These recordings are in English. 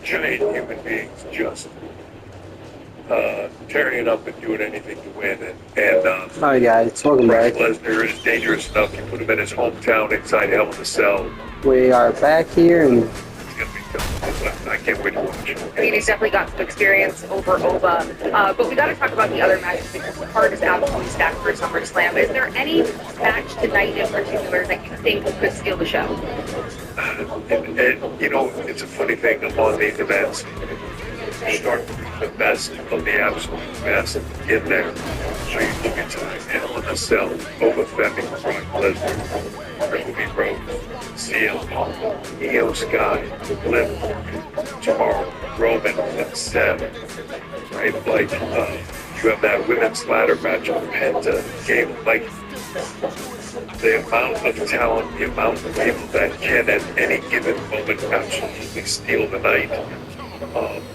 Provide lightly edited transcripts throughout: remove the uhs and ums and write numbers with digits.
giant human beings just tearing it up and doing anything to win. Hi guys, welcome Brock back. Lesnar is dangerous enough to put him in his hometown inside Hell in a Cell. We are back here and It's going to be tough. I can't wait to watch. I mean, he's definitely got some experience over Ova. But we got to talk about the other matches because the card is absolutely stacked for SummerSlam. Is there any match tonight in particular that you think could steal the show? And you know, it's a funny thing on these events. You start the best of the absolute best in there. So you look at tonight, Hell in a Cell, Boba Fett, Brock Lesnar, Triple B Road, CM Punk, Io Sky, Liv Morgan, tomorrow, Roman, and Seb. Right? Like, you have that women's ladder match on Penta game. Like, the amount of talent, the amount of people that can at any given moment absolutely steal the night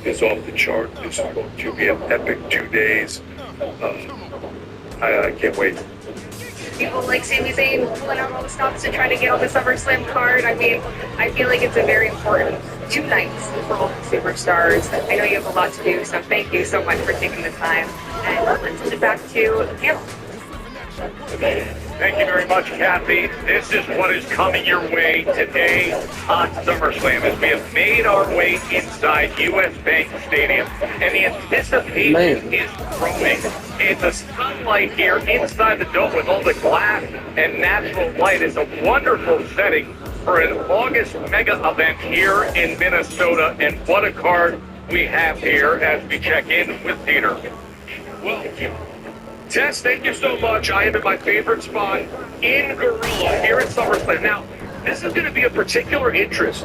is off the chart. This is going to be an epic 2 days. I can't wait. People like Sami Zayn pulling out all the stops to try to get on the SummerSlam card. I mean, I feel like it's a very important 2 nights for all the superstars. I know you have a lot to do, so thank you so much for taking the time. And let's send it back to the panel. Thank you very much, Kathy. This is what is coming your way today on SummerSlam as we have made our way inside US Bank Stadium, and the anticipation is growing. In the sunlight here inside the dome with all the glass and natural light is a wonderful setting for an August mega event here in Minnesota, and what a card we have here as we check in with Peter. Well, Tess, thank you so much. I am in my favorite spot in Gorilla here at SummerSlam. Now, this is going to be of particular interest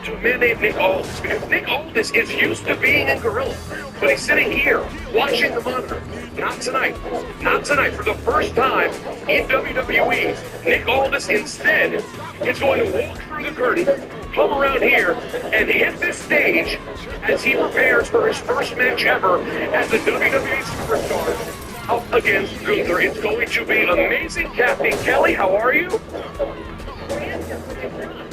to a man named Nick Aldis, because Nick Aldis is used to being in Gorilla, but he's sitting here watching the monitor. Not tonight. Not tonight. For the first time in WWE, Nick Aldis instead is going to walk through the curtain, come around here, and hit this stage as he prepares for his first match ever as a WWE superstar up against Gunther. It's going to be amazing. Kathy, Kelly, how are you?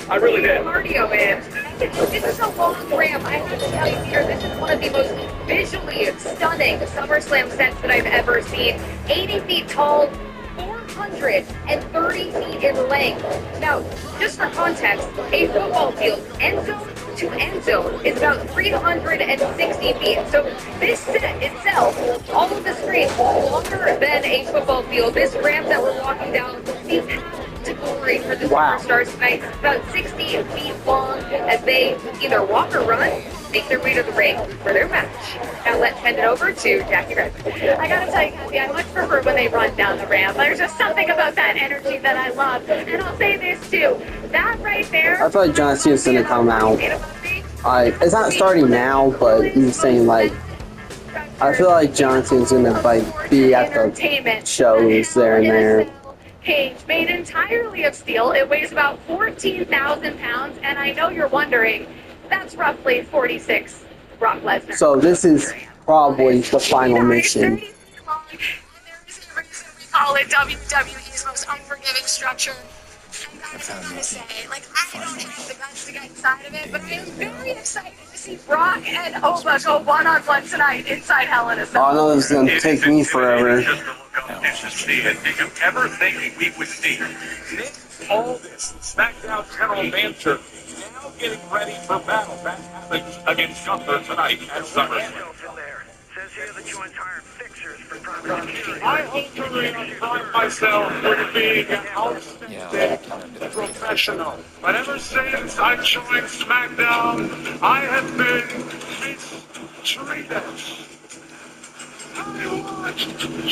I really did. Cardio in. This is a long ramp. I have to tell you, Peter, this is one of the most visually stunning SummerSlam sets that I've ever seen. 80 feet tall, 430 feet in length. Now, just for context, a football field, end zone to end zone, is about 360 feet. So this set itself, all of the screens, longer than a football field. This ramp that we're walking down, the path to glory for the superstars tonight, about 60 feet long as they either walk or run, make their way to the ring for their match. Now let's send it over to Jackie Redmond. I gotta tell you, Kathy, I much prefer when they run down the ramp. There's just something about that energy that I love. And I'll say this too, that right there. I feel like John Cena's gonna come out. It's not starting now, but he's saying like, I feel like John Cena's gonna like be at the shows there and there. Cage made entirely of steel. It weighs about 14,000 pounds, and I know you're wondering, that's roughly 46 Brock Lesnar. So this is probably the final mission. There is a reason we call it WWE's most unforgiving structure. And I gotta say, like, I don't have the guts to get inside of it, but I am very excited to see Brock and Ova go one-on-one tonight inside Hell in a Cell. Oh, I know this is gonna take me forever. Just to look up this to see it. Did you ever think we would see Nick Aldis, SmackDown General Manager, now getting ready for battle? That happens against Gunther tonight at SummerSlam. Says here that you entire fixtures for private security. I hope to reinform myself with being an outstanding professional. But ever since I joined SmackDown, I have been mistreated. I want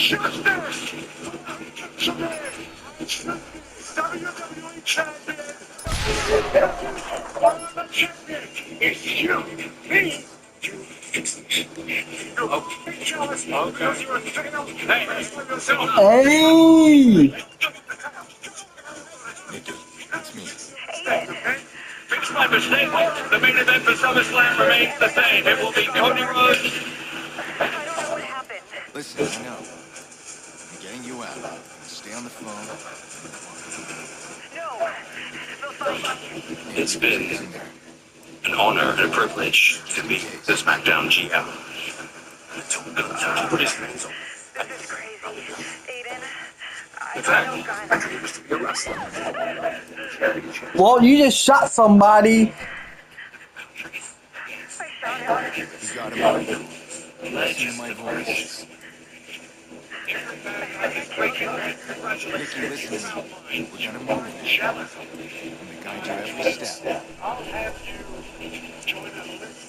justice. WWE champion. One of the champions is you, me. Hey! It's me. Fix my mistake. The main event for SummerSlam remains the same. It will be Cody Rhodes. I don't know what happened. Listen, I know. I'm getting you out. Stay on the phone. No. It's been an honor and a privilege to be the SmackDown GM. Put his hands on. This is crazy. Aiden, In fact, I dream was to be a wrestler. Well, you just shot somebody. I shot him. You got him out. Listen to my voice. Ricky, listen to me. We're gonna move this. I'm gonna guide you every step. I'll have you join a list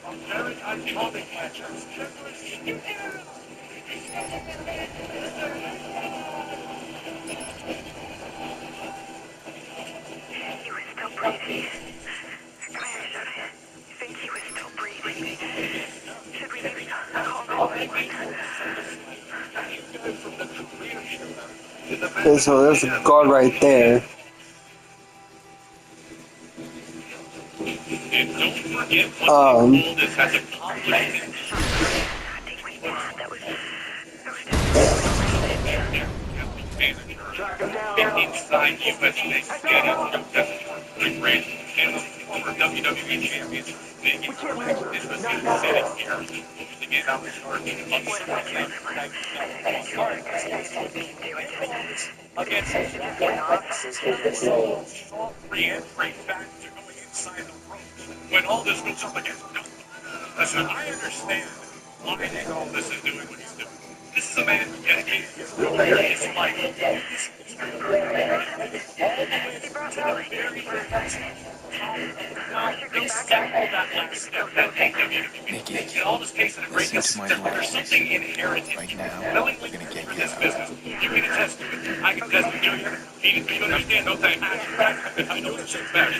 of very iconic matches. He was still breathing. Commander shot him. You think he was still breathing? Should we maybe call 911? Okay, so there's a guard right there. And don't forget what this has accomplished. I think we won. That was Inside US Stadium, the great and former WWE champion. This was sitting here, losing it out the start against re-entry back to going inside the ropes when all this goes up against no. Listen, I understand why all this is doing what he's doing. This is a man who dedicated his career, his life. Nikki, All this case in a great listen to my there's something voice. inherent in Right now, knowing we're gonna get for you this out. business. You can attest to it. I can attest to you. You understand? No thanks. I know it's bad.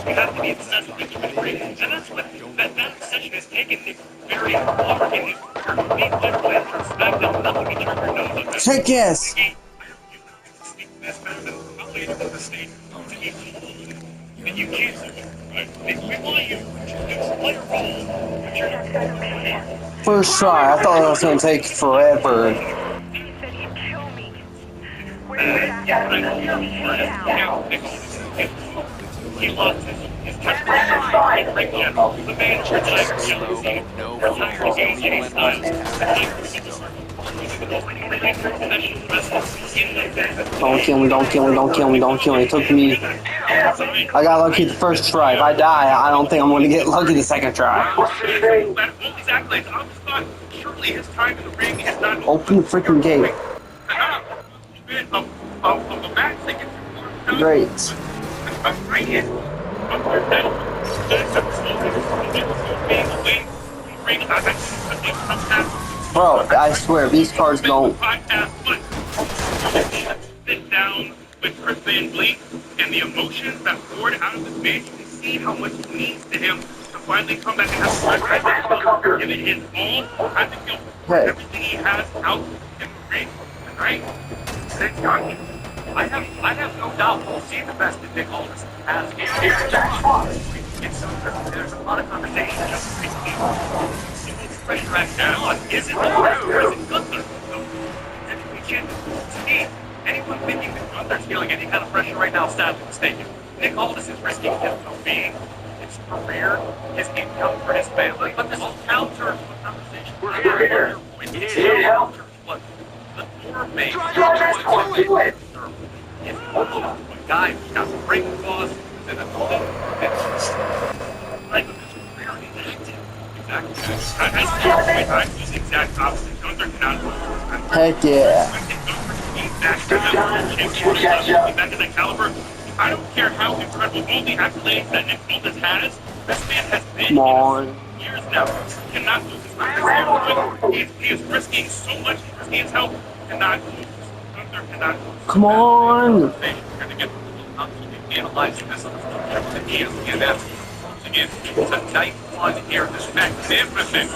We have to be obsessed with the ring. And that's what that obsession has taken Nick very far in his career. SmackDown, nothing to turn your nose up. Check yes. And you can't do it. Right? We want you to play a role, but you're not going to First try. I thought it was gonna take forever. He said he'd kill me. Where's that? He lost his temporary ring general, the manager that retired against any style. Don't kill me, don't kill me, don't kill me, don't kill me. It took me. I got lucky the first try. If I die, I don't think I'm gonna get lucky the second try. Exactly. I just thought surely his time in the ring is not Open the freaking gate. Of a match that gets Great. right in. Bro, I swear, these cards don't. Sit down with Chris Van Vliet and the emotions that poured out of his face. You can see how much it means to him to finally come back and have a give it his all. I think he'll pour everything he has out in the ring tonight. Thank God. I have no doubt we'll see the best that Nick Aldis has here. There's a lot of conversation just recently. Pressure act now is it or is it Gunther? We can't see anyone thinking that Gunther's feeling any kind of pressure right now, sadly mistaken. Nick Aldis is risking his well-being, his career, his income for his family. But this will counter the conversation. We're here. You need help. What the poor man is a guy who's got some great claws and a life of his career is active. Exactly. I use exact opposite. Gunther cannot. Heck yeah. Back to that caliber. I don't care how incredible all the accolades that Nick Aldis has. This man has been Come on. years now. Cannot lose his he is risking so much. He's risking his health. Cannot lose. Gunther cannot lose. Come on. We're going to get analyzing this on the ESPN. Again, tonight on here, this magnificent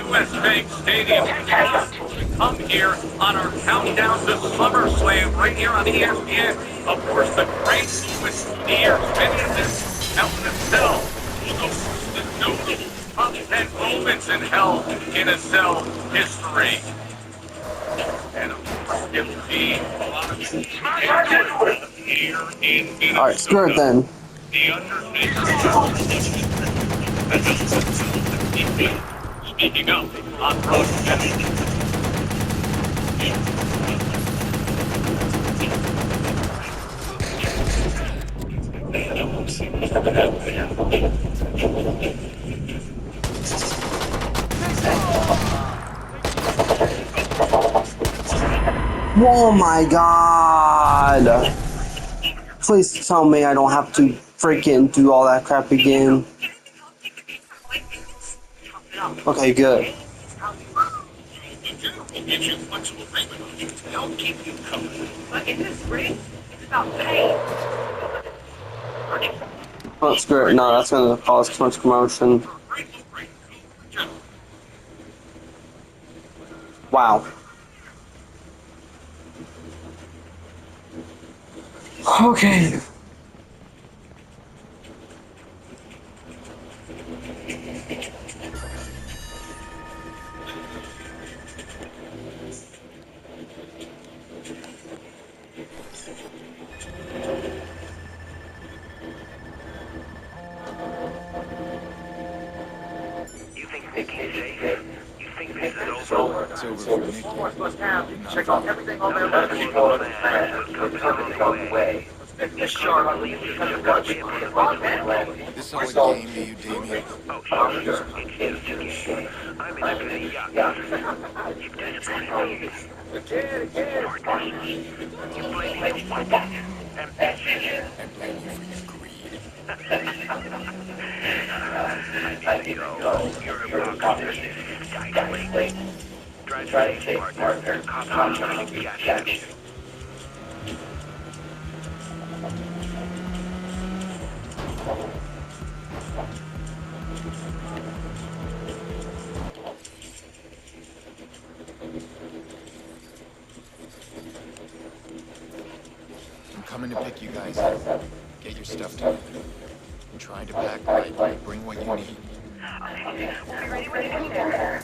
US Bank Stadium. We come here on our countdown to SummerSlam right here on ESPN. Of course, the great moments of the year. Many of them out in the cell. The notable top 10 moments in Hell in a Cell history. And of course, it will be a lot of here in Minnesota. Alright, screw it then. The Undertaker. Speaking of, on broadcast. Oh my god! Please tell me I don't have to freaking do all that crap again. Okay, good. Gives you flexible payment options to help keep you covered. But in this race, it's about pay. Oh, screw it. No, that's gonna cause too much commotion. Wow. Okay. You think Nikki's safe? You think this is over? It's over for Nikki. Check out everything on their left. Comes on the way. This all a game to you, Damien? Oh, sure. It's just a game. I'm in a good yacht. You desperately You blame me for what? Ambition. I blame you for your greed. I need to go. You're a proposition. Skyflake. Drive safe, partner. Cops trying to catch you. I'm coming to pick you guys up. Get your stuff together. I'm trying to pack light, but bring what you need. We'll be ready when you get there.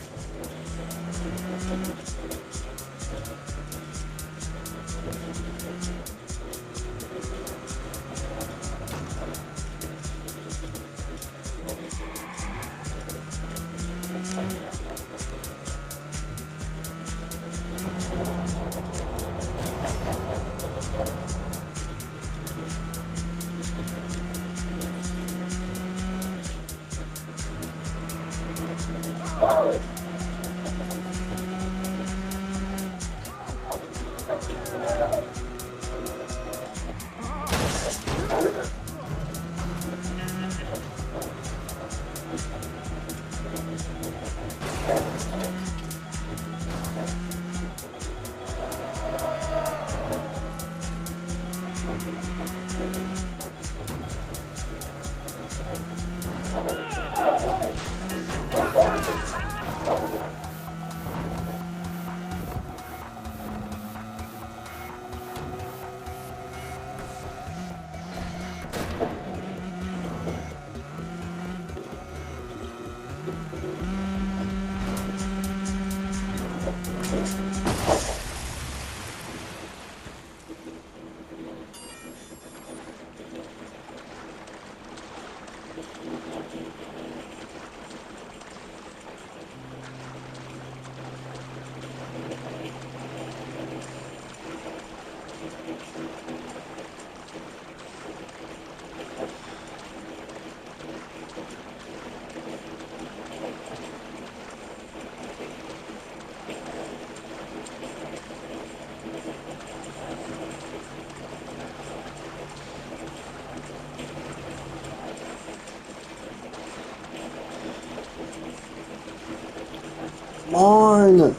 Come on.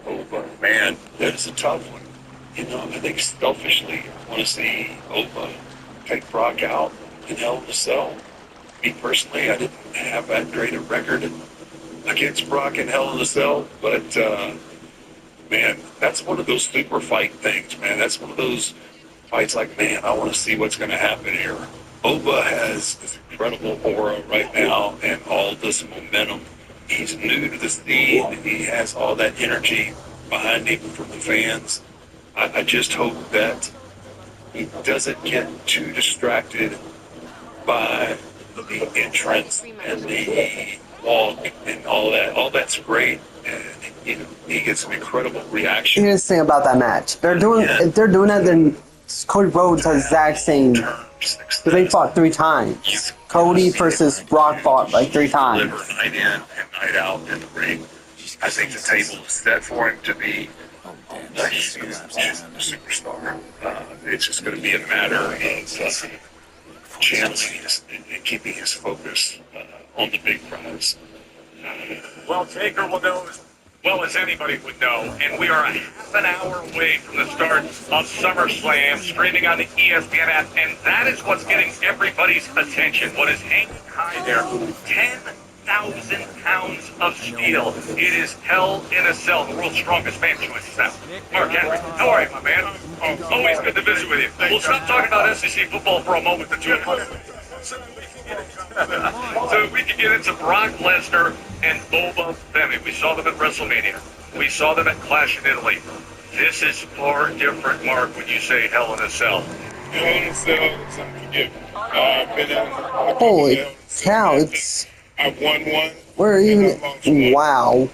Oh, but man, that's a tough one. I think selfishly, I want to see Opa take Brock out in Hell in a Cell. Me personally, I didn't have that great a record against Brock in Hell in a Cell, but man, that's one of those super fight things, man. That's one of those fights like, man, I want to see what's going to happen here. Oba has this incredible aura right now and all this momentum. He's new to the scene. He has all that energy behind him from the fans. I just hope that he doesn't get too distracted by the entrance and the walk and all that. All that's great. And, he gets some incredible reaction. Here's the thing about that match. If they're doing that, then Cody Rhodes has the exact same. They fought 3 times. Cody versus Brock fought like 3 times. Night in and night out in the ring. I think the table is set for him to be a huge superstar. It's just going to be a matter of channeling and keeping his focus on the big prize. Well, Taker will know as well as anybody would know, and we are a half an hour away from the start of SummerSlam, streaming on the ESPN app, and that is what's getting everybody's attention. What is hanging high there? 10,000 pounds of steel. It is Hell in a Cell, the world's strongest man choice now. Mark Henry, how are you, my man? Always good to visit with you. We'll stop talking about SEC football for a moment, the two of us. So we can get into Brock Lesnar and Oba Femi. We saw them at WrestleMania. We saw them at Clash in Italy. This is far different, Mark, when you say Hell in a Cell. Hell in a Cell is unforgiving. I've been in Holy cow! It's I've won one. we're even. Wow.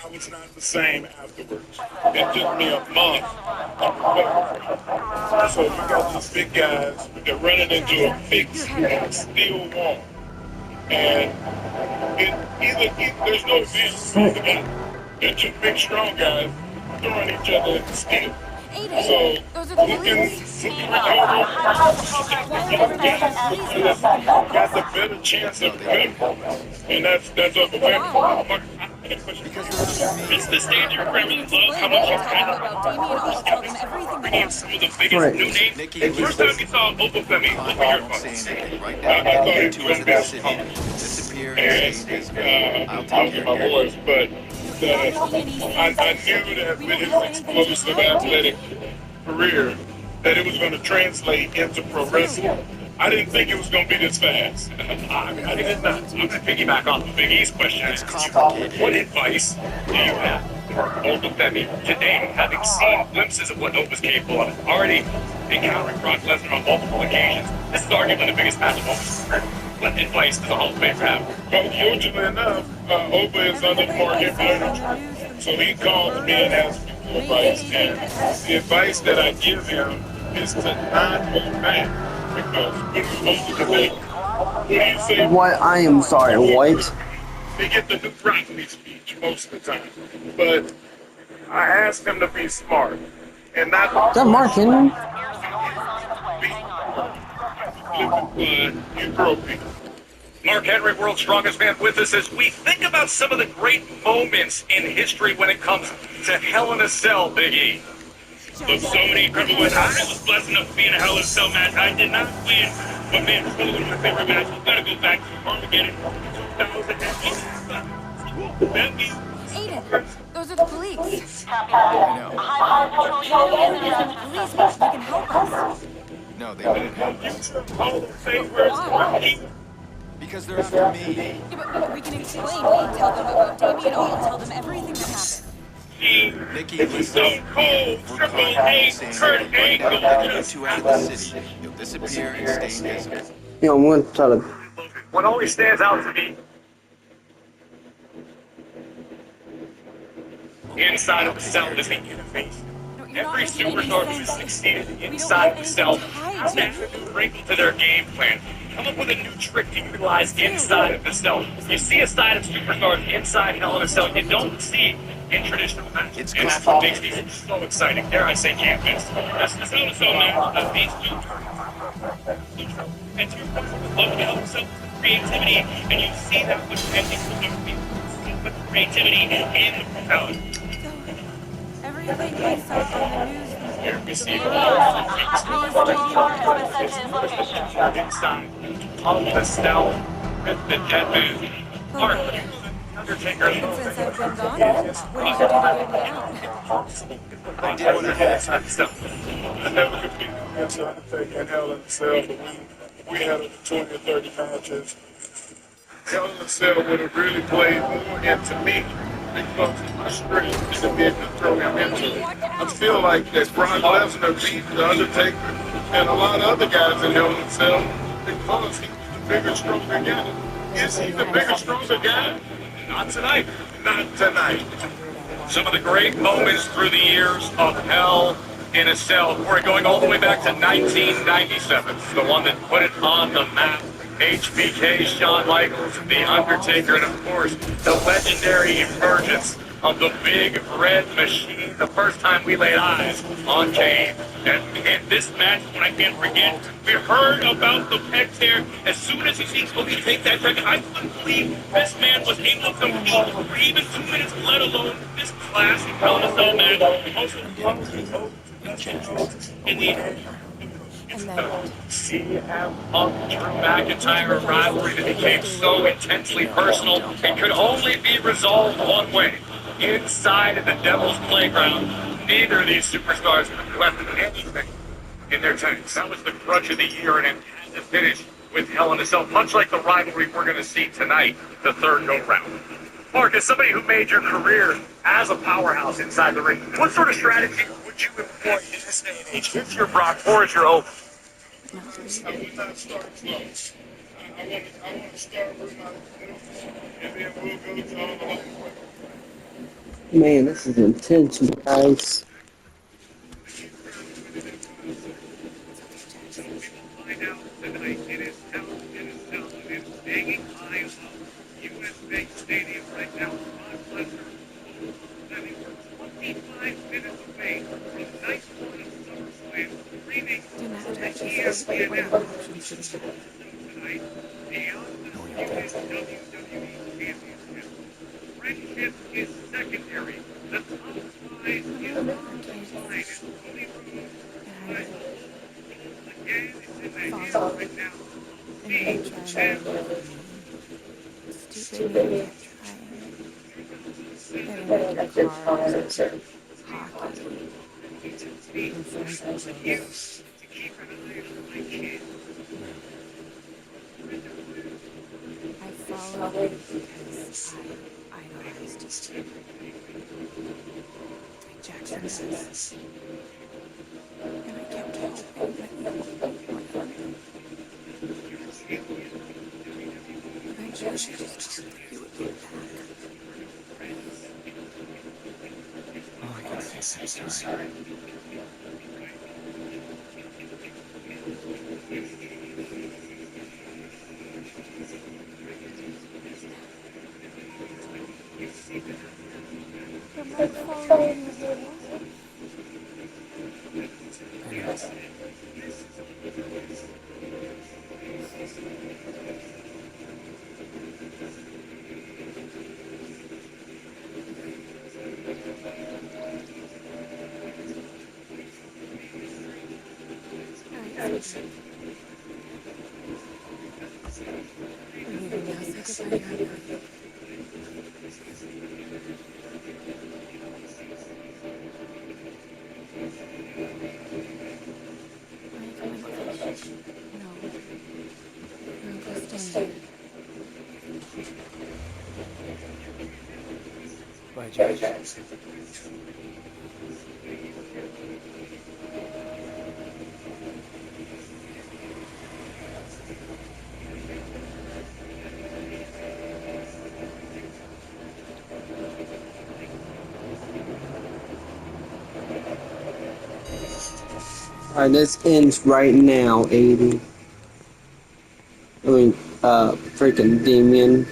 I was not the same afterwards. It took me a month of recovery. So you got these big guys, they're running into a big steel wall. And there's no vision. They're 2 big strong guys throwing each other in the steel. So you can got the better chance of winning. And that's up to them. It's the stage you really love how much you've had. Some of the biggest new names. The first time you saw Oba Femi, what were your thoughts? I thought he was going to be a disappear. And I'll get my voice, but I knew that with his explosive athletic career, that it was going to translate into pro wrestling. I didn't think it was going to be this fast. I did not. I'm going to piggyback off of Big E's question. What advice do you have for Oba Femi today, having seen glimpses of what Opa's capable of? Already encountering Brock Lesnar on multiple occasions. This is arguably the biggest match of Opa's career. What advice does a Hall of Famer have? Well, fortunately enough, Oba is under more influence. So he called me and asked me for advice. And the advice that I give him is to not hold back. Because when you say, What? I am sorry. What? they get the Broccoli speech most of the time. But I asked him to be smart and not. Is that Mark Henry? You broke me. Mark Henry, world's strongest man, with us as we think about some of the great moments in history when it comes to Hell in a Cell, Big E. Look, so many incredible ones. I was blessed enough to be in a Hell in a Cell match. I did not win, but man, it's one of my favorite matches. We've got to go back to Armageddon 2008. Aiden, those are the police. I know. Police, they can help us. No, they wouldn't help us. Why? Because they're after me. Yeah, but we can explain. We can tell them about Damien. I'll tell them everything that happened. Nikki, listen. We're calling saying that right now we're getting 2 out of the city. You'll disappear and stay invisible. I'm going to try to. What always stands out to me inside of the cell is the interface. Every superstar who's succeeded inside the cell has a new wrinkle to their game plan. Come up with a new trick to utilize inside of the cell. You see a side of superstars inside Hell in a Cell you don't see in traditional matches. And that's what makes these so exciting. Dare I say, can't miss. That's the Hell in a Cell now. That means new turn. And to your point, love the Hell in a Cell creativity, and you see that with every single people. With creativity in the propellant. Everything we saw on the news Inside of the cell with the dead man. Mark, Undertaker. Since I've been gone, what do you do to get me out? I did want to have that stuff. I never competed against Undertaker in Hell in a Cell, but we had over 20 or 30 matches. Hell in a Cell would have really played more into me because of my strength and being to throw him into it. I feel like that Brock Lesnar beat The Undertaker and a lot of other guys in Hell in a Cell because he was the bigger, stronger guy. Is he the bigger, stronger guy? Not tonight. Not tonight. Some of the great moments through the years of Hell in a Cell. We're going all the way back to 1997, the one that put it on the map. HBK, Shawn Michaels, The Undertaker, and of course, the legendary emergence of the Big Red Machine, the first time we laid eyes on Kane. And this match, when I can't forget, we heard about the pec tear as soon as he sees Boogie take that second. I couldn't believe this man was able to compete for even 2 minutes, let alone this classic Hell in a Cell match. Also, in the end, CM Punk Drew McIntyre rivalry that became so intensely personal and could only be resolved one way. Inside the Devil's Playground, neither of these superstars left anything in their tanks. That was the grudge of the year, and it had to finish with Hell in a Cell, much like the rivalry we're going to see tonight, the third go-round. Mark, as somebody who made your career as a powerhouse inside the ring, what sort of strategy would you employ in this day and age if you're Brock or if you're Owen? I would not start close. I want to start with my and then we'll go to all the way. Man, this is intense, you guys. Find out tonight it is Hell in a Cell. It is hanging high above US Bank Stadium right now. Brock Lesnar, standing for 25 minutes away from night one of SummerSlam, leading the ESPN tonight beyond the US WWE Championship. Friendship is secondary. The top prize is on the line. It's Cody Rhodes. Again, it's in the hands right now. The champion. Stupid idiot trying. Getting cars, hockey, and friends. To keep an eye on my kid. I followed him because I idolized him. Like Jackson does. And I kept hoping that he would. Eventually, I just hoped he would get back. Oh, I gotta say I'm sorry. Bye, James. Alright, this ends right now, 80. I mean, freaking Damien.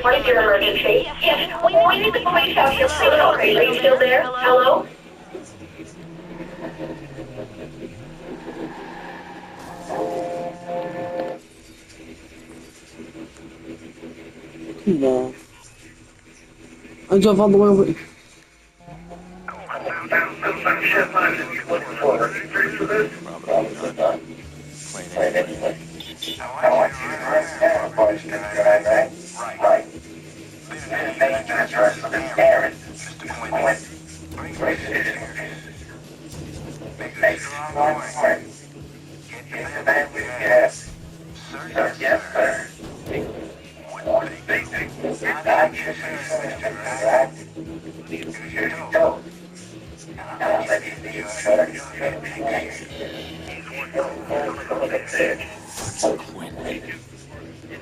What is your emergency? Yes, we need the police out here. Are you still there? Hello? Come on. I drove all the way over. Probably not. Playing anyway.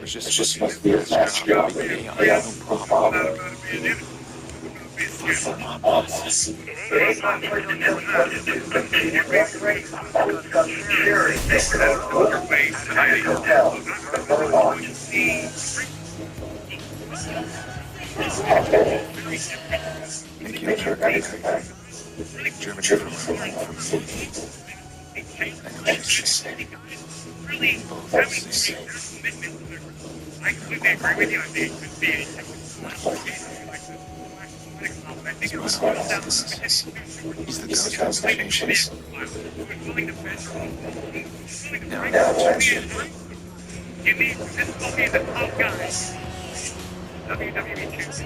It's just supposed to be a fast job. No problem. For my bosses. Thank you, Germany from me. I know she's saying both are safe. I completely agree with you. I think it could be He's the go-to sensation. Now, you need this will be the top guy. WWE champion.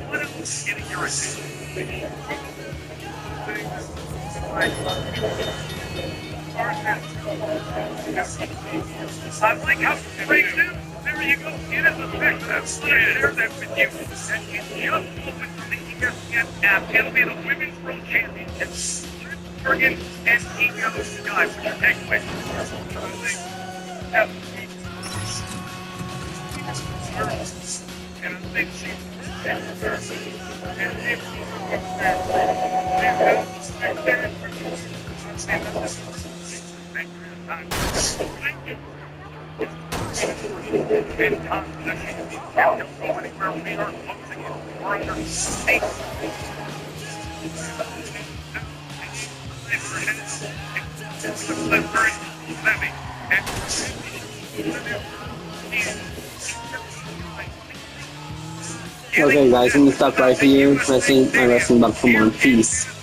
What else getting your attention? I like how it breaks in. There you go. It is a picture. I share that with you. And you just opened from the ESPN app. It'll be the Women's World Championship. Bergen and Ego Sky. What's your takeaway? And I think Okay, guys, I'm gonna stop right here. My wrestling about to come on. Peace.